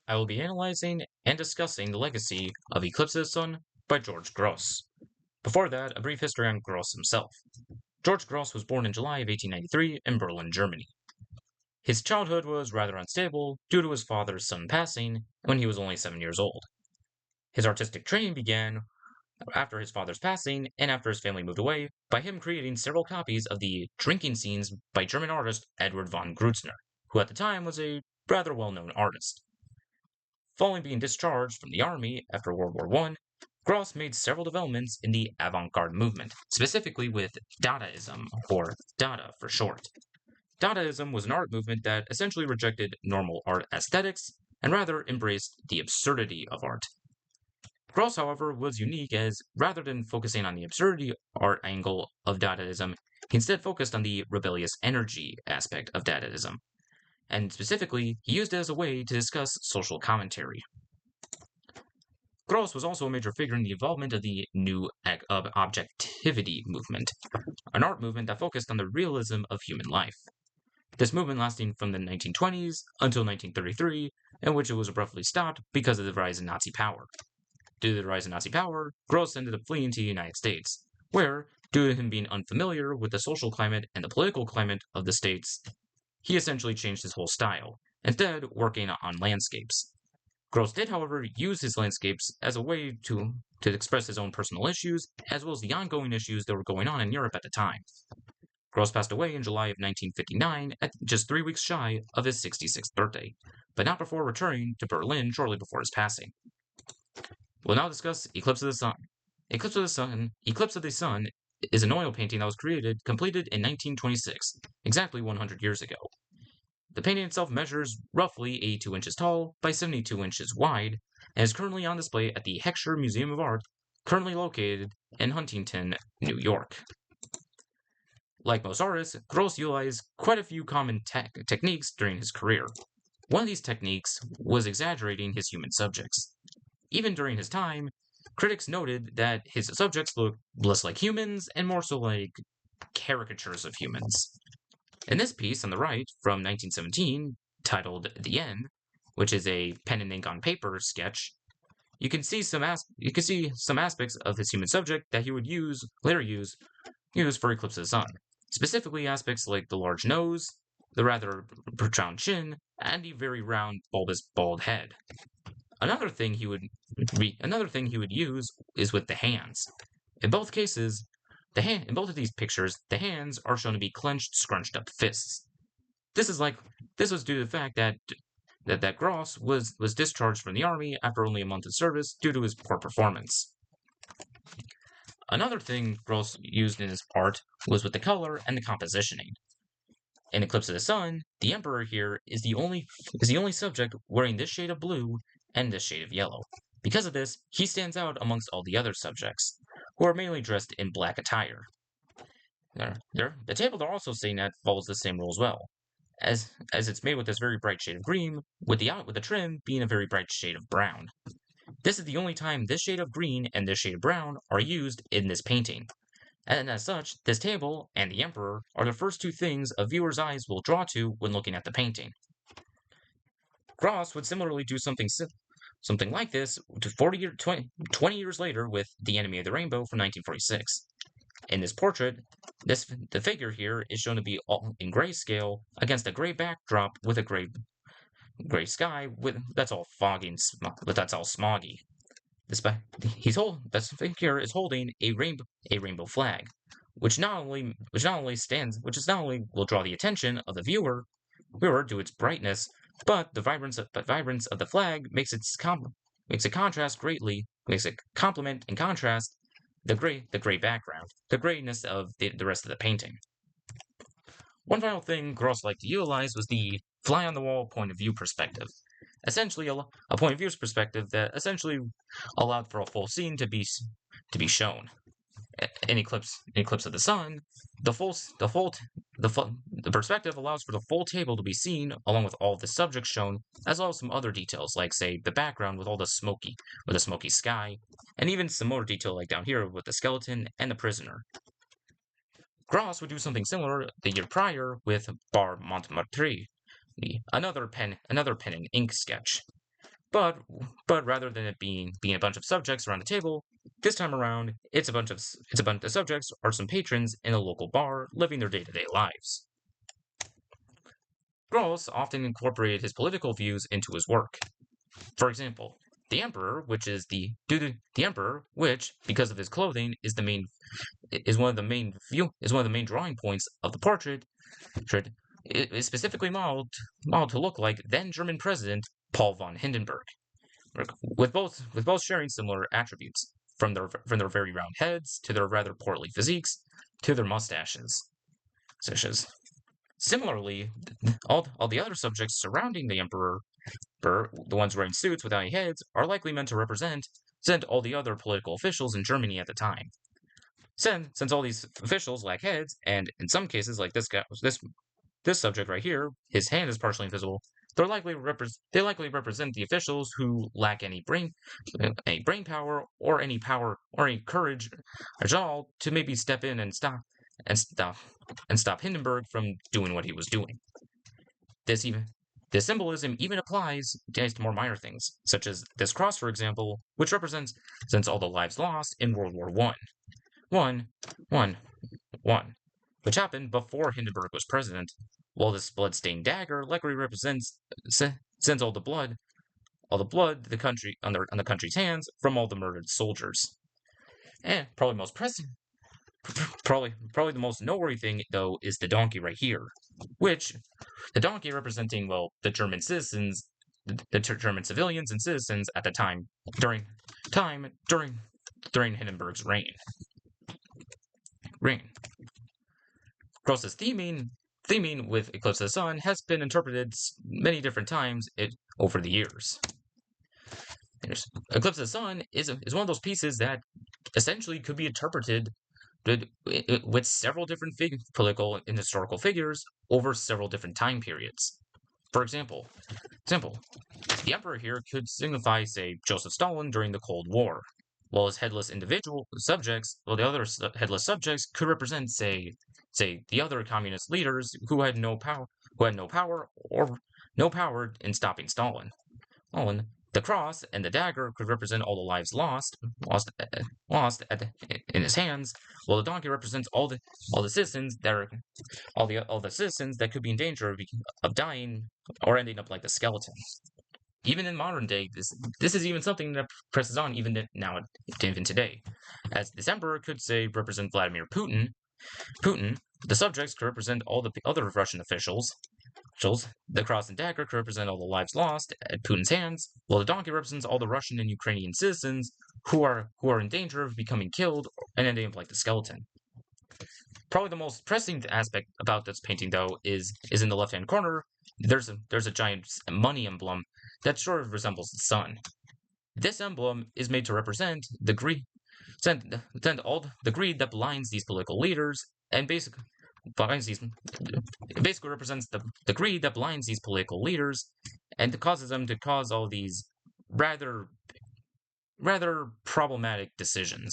I will be analyzing and discussing the legacy of Eclipse of the Sun by George Gross. Before that, a brief history on Gross himself. George Gross was born in July of 1893 in Berlin, Germany. His childhood was rather unstable due to his father's sudden passing when he was only 7 years old. His artistic training began after his father's passing and after his family moved away by him creating several copies of the drinking scenes by German artist Edward von Grützner, who at the time was a rather well-known artist. Following being discharged from the army after World War I, Gross made several developments in the avant-garde movement, specifically with Dadaism, or Dada for short. Dadaism was an art movement that essentially rejected normal art aesthetics and rather embraced the absurdity of art. Gross, however, was unique as, rather than focusing on the absurdity art angle of Dadaism, he instead focused on the rebellious energy aspect of Dadaism. And specifically, he used it as a way to discuss social commentary. Gross was also a major figure in the involvement of the New Objectivity movement, an art movement that focused on the realism of human life. This movement lasting from the 1920s until 1933, in which it was abruptly stopped because of the rise in Nazi power. Due to the rise in Nazi power, Gross ended up fleeing to the United States, where, due to him being unfamiliar with the social climate and the political climate of the States, he essentially changed his whole style, instead working on landscapes. Gross did, however, use his landscapes as a way to express his own personal issues, as well as the ongoing issues that were going on in Europe at the time. Gross passed away in July of 1959 at just 3 weeks shy of his 66th birthday, but not before returning to Berlin shortly before his passing. We'll now discuss Eclipse of the Sun. Eclipse of the Sun is an oil painting that was completed in 1926, exactly 100 years ago. The painting itself measures roughly 82 inches tall by 72 inches wide, and is currently on display at the Heckscher Museum of Art, currently located in Huntington, New York. Like most artists, Gross utilized quite a few common techniques during his career. One of these techniques was exaggerating his human subjects. Even during his time, critics noted that his subjects looked less like humans and more so like caricatures of humans. In this piece on the right, from 1917, titled The End, which is a pen and ink on paper sketch, you can see some aspects of his human subject that he would later use for Eclipse of the Sun. Specifically, aspects like the large nose, the rather protruding chin, and the very round, bulbous, bald head. Another thing he would use is with the hands. In both cases, in both of these pictures, the hands are shown to be clenched, scrunched up fists. This was due to the fact that Gross was discharged from the army after only a month of service due to his poor performance. Another thing Gross used in his art was with the color and the compositioning. In Eclipse of the Sun, the Emperor here is the only subject wearing this shade of blue and this shade of yellow. Because of this, he stands out amongst all the other subjects, who are mainly dressed in black attire. The table they're also sitting at follows the same rule as well, as it's made with this very bright shade of green, with the trim being a very bright shade of brown. This is the only time this shade of green and this shade of brown are used in this painting. And as such, this table and the Emperor are the first two things a viewer's eyes will draw to when looking at the painting. Gross would similarly do something like this 20 years later with The Enemy of the Rainbow from 1946. In this portrait, the figure here is shown to be all in grayscale against a gray backdrop with a gray sky that's all foggy but that's all smoggy. This figure is holding a rainbow flag, which not only will draw the attention of the viewer due to its brightness, but the vibrance of the flag makes it complement and contrast the gray background, the grayness of the rest of the painting. One final thing Gross liked to utilize was the fly-on-the-wall point of view perspective. Essentially, a point of view perspective that essentially allowed for a full scene to be shown. In Eclipse of the Sun, the perspective allows for the full table to be seen, along with all the subjects shown, as well as some other details, like say the background with all the smoky sky, and even some more detail like down here with the skeleton and the prisoner. Gross would do something similar the year prior with Bar Montmartre, another pen and ink sketch. But but rather than it being a bunch of subjects around the table, this time around it's a bunch of subjects are some patrons in a local bar living their day-to-day lives. Gross often incorporated his political views into his work. For example, the emperor, the emperor, which because of his clothing is one of the main drawing points of the portrait, it is specifically modeled to look like then German President Paul von Hindenburg, with both sharing similar attributes, from their very round heads to their rather portly physiques to their mustaches. Similarly, all the other subjects surrounding the emperor, the ones wearing suits without any heads, are likely meant to represent all the other political officials in Germany at the time. Since all these officials lack heads, and in some cases, like this subject right here, his hand is partially invisible. They likely represent the officials who lack any brain power or any courage at all to maybe step in and stop Hindenburg from doing what he was doing. This symbolism even applies to more minor things, such as this cross, for example, which represents all the lives lost in World War One, which happened before Hindenburg was president, while this blood-stained dagger likely represents sends all the blood the country on the country's hands from all the murdered soldiers. And probably the most noteworthy thing though is the donkey right here, which the donkey representing the German citizens, the German civilians and citizens at the time during Hindenburg's reign. Gross's theming with Eclipse of the Sun has been interpreted many different times over the years. Eclipse of the Sun is one of those pieces that essentially could be interpreted with several different political and historical figures over several different time periods. For example, the emperor here could signify, say, Joseph Stalin during the Cold War, while his headless the other headless subjects could represent, say, the other communist leaders who had no power in stopping Stalin. The cross and the dagger could represent all the lives lost in his hands, while the donkey represents all the citizens that could be in danger of dying or ending up like the skeleton. Even in modern day, this is even something that presses on even today, as this emperor could say represent Vladimir Putin. The subjects could represent all the other Russian officials. The cross and dagger could represent all the lives lost at Putin's hands, while the donkey represents all the Russian and Ukrainian citizens who are in danger of becoming killed and ending up like the skeleton. Probably the most pressing aspect about this painting, though, is in the left-hand corner. There's a giant money emblem that sort of resembles the sun. This emblem is made to represent the greed that blinds these political leaders, and basically represents the greed that blinds these political leaders and causes them to cause all these rather problematic decisions.